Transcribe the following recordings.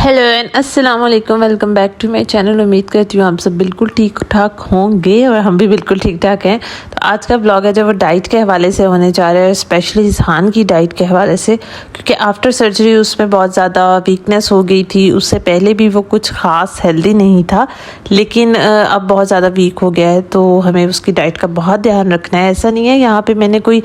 Hello and अस्सलाम वालेकुम, welcome back to my channel. उम्मीद करती हूँ आप सब बिल्कुल ठीक ठाक होंगे और हम भी बिल्कुल ठीक ठाक हैं। तो आज का ब्लॉग है जो वो डाइट के हवाले से होने जा रहा है, स्पेशली इज़हान की डाइट के हवाले से, क्योंकि आफ्टर सर्जरी उसमें बहुत ज़्यादा वीकनेस हो गई थी। उससे पहले भी वो कुछ ख़ास हेल्दी नहीं था, लेकिन अब बहुत ज़्यादा वीक हो गया है, तो हमें उसकी डाइट का बहुत ध्यान रखना है। ऐसा नहीं है यहाँ पर मैंने कोई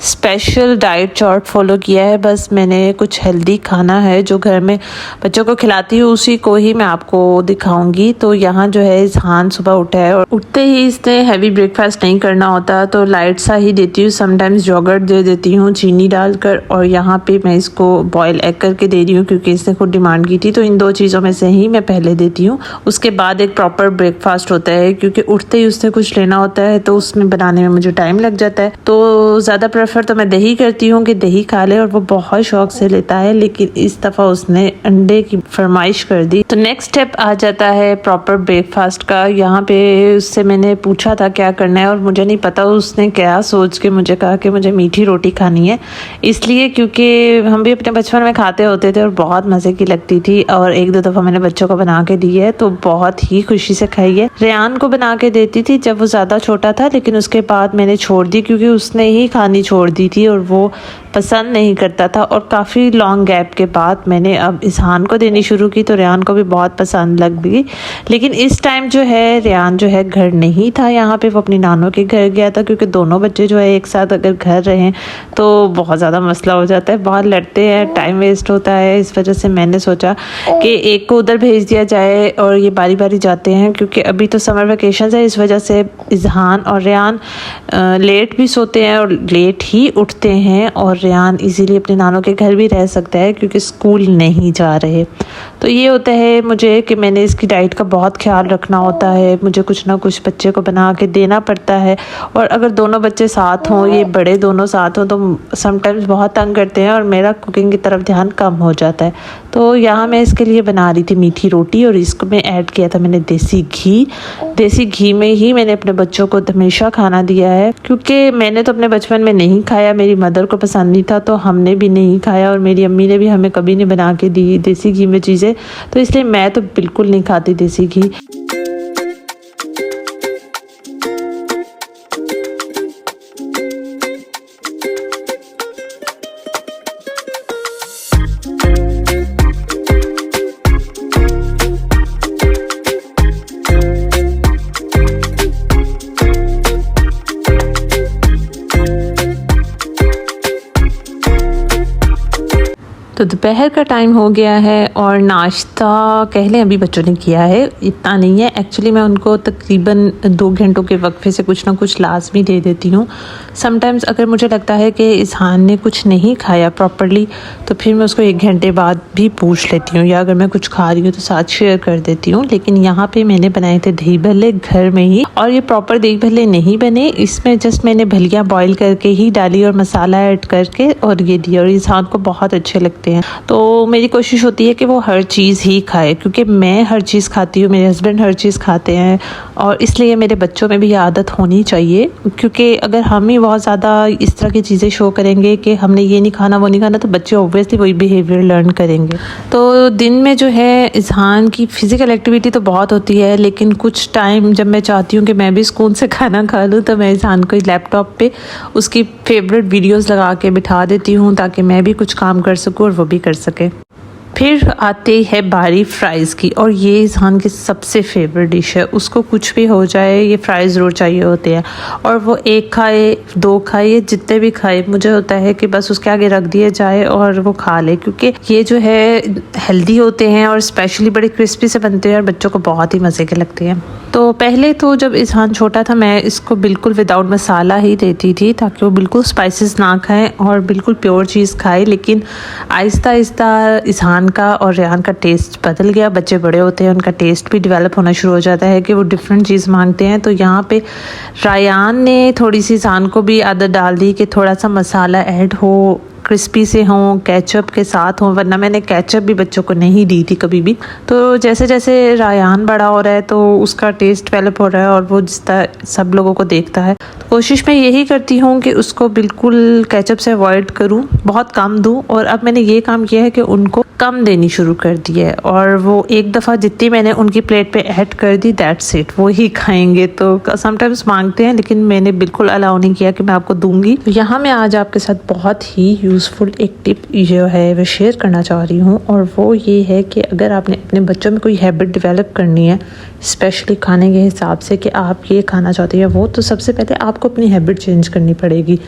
स्पेशल डाइट चार्ट फॉलो किया है, बस मैंने कुछ हेल्दी खाना है जो घर में बच्चों को खिलाती हूँ, उसी को ही मैं आपको दिखाऊंगी। तो यहाँ जो है इज़हान सुबह उठा है और उठते ही इसने हैवी ब्रेकफास्ट नहीं करना होता, तो लाइट सा ही देती हूँ। समटाइम्स योगर्ट दे देती हूँ चीनी डालकर, और यहाँ पे मैं इसको बॉयल एग करके दे रही हूँ क्योंकि इसने खुद डिमांड की थी। तो इन दो चीज़ों में से ही मैं पहले देती हूँ, उसके बाद एक प्रॉपर ब्रेकफास्ट होता है, क्योंकि उठते ही उसने कुछ लेना होता है तो उसमें बनाने में मुझे टाइम लग जाता है। तो ज़्यादा प्रेफर तो मैं दही करती हूँ कि दही खा ले, और वो बहुत शौक से लेता है, लेकिन इस दफ़ा उसने अंडे की फरमाइश कर दी। तो नेक्स्ट स्टेप आ जाता है प्रॉपर ब्रेकफास्ट का। यहाँ पे उससे मैंने पूछा था क्या करना है, और मुझे नहीं पता उसने क्या सोच के मुझे कहा कि मुझे मीठी रोटी खानी है, इसलिए क्योंकि हम भी अपने बचपन में खाते होते थे और बहुत मज़े की लगती थी, और एक दो दफ़ा मैंने बच्चों को बना के दी है तो बहुत ही खुशी से खाई है। रेयान को बना के देती थी जब वो ज़्यादा छोटा था, लेकिन उसके बाद मैंने छोड़ दी क्योंकि उसने ही खानी छोड़ दी थी और वो पसंद नहीं करता था। और काफ़ी लॉन्ग गैप के बाद मैंने अब इज़हान को देनी शुरू की, तो रेयान को भी बहुत पसंद लग गई। लेकिन इस टाइम जो है रेयान जो है घर नहीं था, यहाँ पे वो अपनी नानों के घर गया था, क्योंकि दोनों बच्चे जो है एक साथ अगर घर रहें तो बहुत ज़्यादा मसला हो जाता है, बहुत लड़ते हैं, टाइम वेस्ट होता है। इस वजह से मैंने सोचा कि एक को उधर भेज दिया जाए और ये बारी बारी जाते हैं, क्योंकि अभी तो समर वेकेशन है, इस वजह से इज़हान और रेयान लेट भी सोते हैं और लेट ही उठते हैं, और रेयान इजीली अपने नानों के घर भी रह सकता है क्योंकि स्कूल नहीं जा रहे। तो ये होता है मुझे कि मैंने इसकी डाइट का बहुत ख्याल रखना होता है, मुझे कुछ ना कुछ बच्चे को बना के देना पड़ता है। और अगर दोनों बच्चे साथ हों, ये बड़े दोनों साथ हों, तो समटाइम्स बहुत तंग करते हैं और मेरा कुकिंग की तरफ ध्यान कम हो जाता है। तो यहाँ मैं इसके लिए बना रही थी मीठी रोटी, और इसको मैं ऐड किया था मैंने देसी घी। देसी घी में ही मैंने अपने बच्चों को हमेशा खाना दिया है, क्योंकि मैंने तो अपने बचपन में नहीं खाया, मेरी मदर को पसंद नहीं था तो हमने भी नहीं खाया, और मेरी अम्मी ने भी हमें कभी नहीं बना के दी देसी घी में चीज़ें, तो इसलिए मैं तो बिल्कुल नहीं खाती देसी घी। तो दोपहर का टाइम हो गया है और नाश्ता कह लें अभी बच्चों ने किया है, इतना नहीं है एक्चुअली। मैं उनको तकरीबन 2 घंटों के वक्फे से कुछ ना कुछ लाजमी दे देती हूँ। समटाइम्स अगर मुझे लगता है कि इज़हान ने कुछ नहीं खाया प्रॉपरली, तो फिर मैं उसको 1 घंटे बाद भी पूछ लेती हूँ, या अगर मैं कुछ खा रही हूँ तो साथ शेयर कर देती हूँ। लेकिन यहाँ पर मैंने बनाए थे दही भल्ले घर में ही, और ये प्रॉपर दही भल्ले नहीं बने, इसमें जस्ट मैंने भलियाँ बॉयल करके ही डाली और मसाला ऐड करके और ये दिया, और इज़हान को बहुत अच्छे लगते हैं। तो मेरी कोशिश होती है कि वो हर चीज़ ही खाए, क्योंकि मैं हर चीज़ खाती हूँ, मेरे हस्बैंड हर चीज़ खाते हैं, और इसलिए मेरे बच्चों में भी ये आदत होनी चाहिए। क्योंकि अगर हम ही बहुत ज़्यादा इस तरह की चीज़ें शो करेंगे कि हमने ये नहीं खाना वो नहीं खाना, तो बच्चे ऑब्वियसली वही बिहेवियर लर्न करेंगे। तो दिन में जो है इज़हान की फ़िज़िकल एक्टिविटी तो बहुत होती है, लेकिन कुछ टाइम जब मैं चाहती हूँ कि मैं भी सुकून से खाना खा लूँ, तो मैं इज़हान को लैपटॉप पे उसकी फेवरेट वीडियोस लगा के बिठा देती हूँ, ताकि मैं भी कुछ काम कर सकूँ और वो भी कर सके। फिर आते है बारी फ्राइज़ की, और ये इज़हान की सबसे फेवरेट डिश है। उसको कुछ भी हो जाए ये फ्राइज़ ज़रूर चाहिए होते हैं, और वो 1 खाए 2 खाए जितने भी खाए, मुझे होता है कि बस उसके आगे रख दिया जाए और वो खा ले, क्योंकि ये जो है हेल्दी होते हैं और स्पेशली बड़े क्रिस्पी से बनते हैं और बच्चों को बहुत ही मज़े के लगते हैं। तो पहले तो जब इज़हान छोटा था मैं इसको बिल्कुल विदाउट मसाला ही देती थी, ताकि वो बिल्कुल स्पाइसेस ना खाएं और बिल्कुल प्योर चीज़ खाए। लेकिन आहिस्ता आहिस्ता इज़हान का और रेयान का टेस्ट बदल गया, बच्चे बड़े होते हैं, उनका टेस्ट भी डेवलप होना शुरू हो जाता है कि वो डिफरेंट चीज़ मांगते हैं। तो यहाँ पे रेयान ने थोड़ी सी इज़हान को भी आदत डाल दी कि थोड़ा सा मसाला ऐड हो, क्रिस्पी से हों, केचप के साथ हों, वरना मैंने केचप भी बच्चों को नहीं दी थी कभी भी। तो जैसे जैसे रेयान बड़ा हो रहा है तो उसका टेस्ट डेवलप हो रहा है, और वो जिस तरह सब लोगों को देखता है कोशिश मैं यही करती हूँ कि उसको बिल्कुल केचप से अवॉइड करूँ, बहुत कम दूँ। और अब मैंने ये काम किया है कि उनको कम देनी शुरू कर दी है और वो एक दफ़ा जितनी मैंने उनकी प्लेट पे ऐड कर दी दैट्स इट, वो ही खाएंगे। तो समटाइम्स मांगते हैं लेकिन मैंने बिल्कुल अलाउ नहीं किया कि मैं आपको दूंगी। तो यहाँ मैं आज आपके साथ बहुत ही यूज़फुल एक टिप जो है वो शेयर करना चाह रही हूँ, और वो ये है कि अगर आपने अपने बच्चों में कोई हैबिट डेवलप करनी है, स्पेशली खाने के हिसाब से कि आप ये खाना चाहते हैं वो, तो सबसे पहले आपको अपनी हैबिट चेंज करनी पड़ेगी।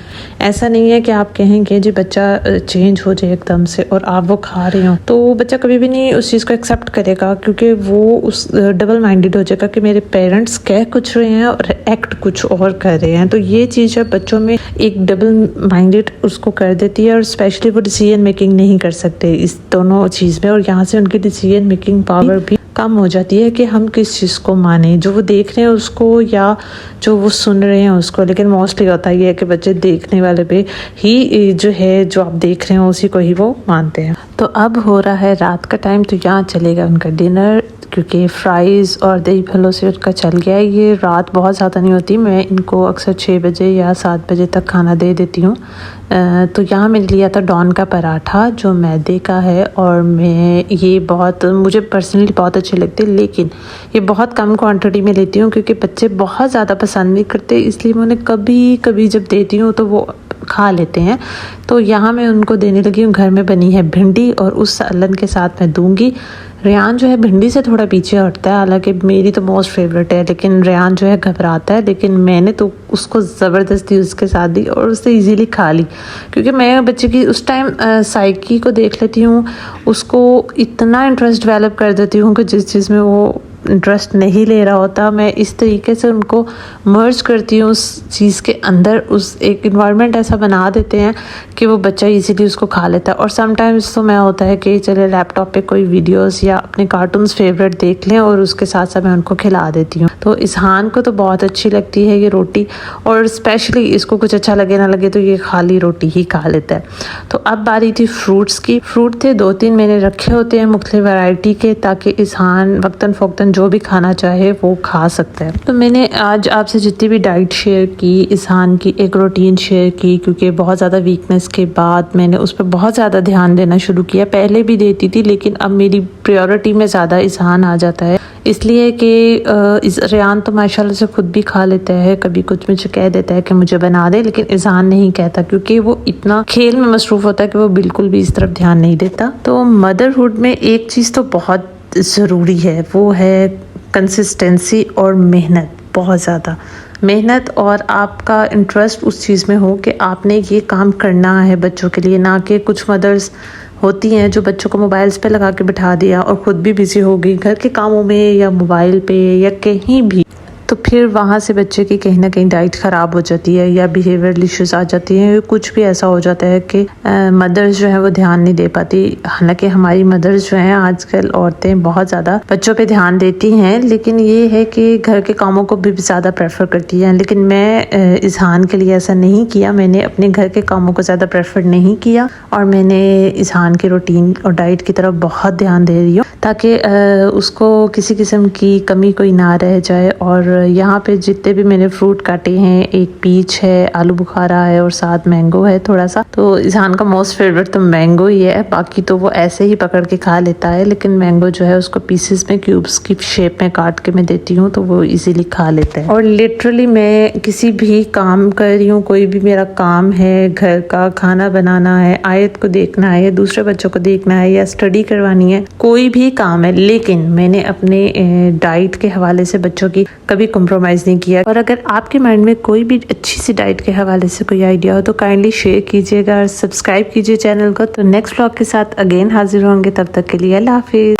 ऐसा नहीं है कि आप कहेंगे जी बच्चा चेंज हो जाए एकदम से और आप वो खा रहे हो, तो बच्चा कभी भी नहीं उस चीज़ को एक्सेप्ट करेगा, क्योंकि वो उस डबल माइंडेड हो जाएगा कि मेरे पेरेंट्स कह कुछ रहे हैं और एक्ट कुछ और कर रहे हैं। तो ये चीज़ जब बच्चों में एक डबल माइंडेड उसको कर देती है, और स्पेशली वो डिसीजन मेकिंग नहीं कर सकते इस दोनों चीज़ में, और यहाँ से उनकी डिसीजन मेकिंग पावर भी कम हो जाती है कि हम किस चीज़ को माने, जो वो देख रहे हैं उसको या जो वो सुन रहे हैं उसको। लेकिन मोस्टली होता ही है कि बच्चे देखने वाले पे ही जो है, जो आप देख रहे हैं उसी को ही वो मानते हैं। तो अब हो रहा है रात का टाइम, तो यहाँ चलेगा उनका डिनर, क्योंकि फ्राइज़ और दही भल्लों से उनका चल गया है। ये रात बहुत ज़्यादा नहीं होती, मैं इनको अक्सर 6 बजे या 7 बजे तक खाना दे देती हूँ। तो यहाँ मैंने लिया था डॉन का पराठा जो मैदे का है, और मैं ये बहुत मुझे पर्सनली बहुत अच्छे लगते हैं, लेकिन ये बहुत कम क्वांटिटी में लेती हूँ क्योंकि बच्चे बहुत ज़्यादा पसंद नहीं करते, इसलिए मैं उन्हें कभी कभी जब देती हूँ तो वो खा लेते हैं। तो यहाँ मैं उनको देने लगी हूँ घर में बनी है भिंडी, और उस सालन के साथ मैं दूंगी। रेहान जो है भिंडी से थोड़ा पीछे हटता है, हालांकि मेरी तो मोस्ट फेवरेट है, लेकिन रेहान जो है घबराता है, लेकिन मैंने तो उसको ज़बरदस्ती उसके साथ दी और उससे इजीली खा ली, क्योंकि मैं बच्चे की उस टाइम साइकी को देख लेती हूँ, उसको इतना इंटरेस्ट डेवलप कर देती हूँ कि जिस चीज़ में वो इंटरेस्ट नहीं ले रहा होता, मैं इस तरीके से उनको मर्ज करती हूँ उस चीज़ के अंदर, उस एक इन्वायरमेंट ऐसा बना देते हैं कि वो बच्चा इजीली उसको खा लेता है। और समटाइम्स तो मैं होता है कि चले लैपटॉप पे कोई वीडियोस या अपने कार्टून्स फेवरेट देख लें और उसके साथ साथ मैं उनको खिला देती हूँ। तो इसहान को तो बहुत अच्छी लगती है ये रोटी, और स्पेशली इसको कुछ अच्छा लगे ना लगे तो ये खाली रोटी ही खा लेता है। तो अब बारी थी फ्रूट्स की। फ्रूट थे 2-3 मैंने रखे होते हैं मुख्तलिफ वैरायटी के, ताकि इसहान वक्तन फ़ौक्तन जो भी खाना चाहे वो खा सकता है। तो मैंने आज आपसे जितनी भी डाइट शेयर की, इसहान की एक रूटीन शेयर की, क्योंकि बहुत ज़्यादा वीकनेस के बाद मैंने उस पर बहुत ज़्यादा ध्यान देना शुरू किया। पहले भी देती थी, लेकिन अब मेरी प्रायोरिटी में ज़्यादा इसहान आ जाता है, इसलिए कि रेहान तो माशाल्लाह से खुद भी खा लेता है, कभी कुछ मुझे कह देता है कि मुझे बना दे, लेकिन इसहान नहीं कहता, क्योंकि वो इतना खेल में मसरूफ़ होता है कि वो बिल्कुल भी इस तरफ ध्यान नहीं देता। तो मदरहुड में एक चीज़ तो बहुत ज़रूरी है, वो है कंसिस्टेंसी और मेहनत, बहुत ज़्यादा मेहनत, और आपका इंटरेस्ट उस चीज़ में हो कि आपने ये काम करना है बच्चों के लिए, ना कि कुछ मदर्स होती हैं जो बच्चों को मोबाइल्स पे लगा के बिठा दिया और ख़ुद भी बिज़ी हो गई घर के कामों में या मोबाइल पे या कहीं भी, तो फिर वहाँ से बच्चे की कहीं ना कहीं डाइट ख़राब हो जाती है या बिहेवियरल इश्यूज आ जाती हैं, कुछ भी ऐसा हो जाता है कि मदर्स जो है वो ध्यान नहीं दे पाती। हालांकि हमारी मदर्स जो हैं आजकल औरतें बहुत ज़्यादा बच्चों पे ध्यान देती हैं, लेकिन ये है कि घर के कामों को भी ज़्यादा प्रेफर करती हैं। लेकिन मैं इसहान के लिए ऐसा नहीं किया, मैंने अपने घर के कामों को ज़्यादा प्रेफर नहीं किया, और मैंने इसहान की रूटीन और डाइट की तरफ बहुत ध्यान दे रही हूँ, ताकि उसको किसी किस्म की कमी कोई ना रह जाए। और यहाँ पे जितने भी मैंने फ्रूट काटे हैं, एक पीच है, आलू बुखारा है और साथ मैंगो है थोड़ा सा, तो इसहान का मोस्ट फेवरेट तो मैंगो ही है, बाकी तो वो ऐसे ही पकड़ के खा लेता है, लेकिन मैंगो जो है उसको पीसेस में क्यूब्स की शेप में काट के मैं देती हूँ तो वो इजीली खा लेता है। और लिटरली मैं किसी भी काम कर रही हूँ, कोई भी मेरा काम है, घर का खाना बनाना है, आयत को देखना है, या दूसरे बच्चों को देखना है, या स्टडी करवानी है, कोई भी काम है, लेकिन मैंने अपने डाइट के हवाले से बच्चों की कभी कॉम्प्रोमाइज़ नहीं किया। और अगर आपके माइंड में कोई भी अच्छी सी डाइट के हवाले से कोई आइडिया हो तो काइंडली शेयर कीजिएगा और सब्सक्राइब कीजिए चैनल को। तो नेक्स्ट व्लॉग के साथ अगेन हाजिर होंगे, तब तक के लिए अल्लाह हाफिज़।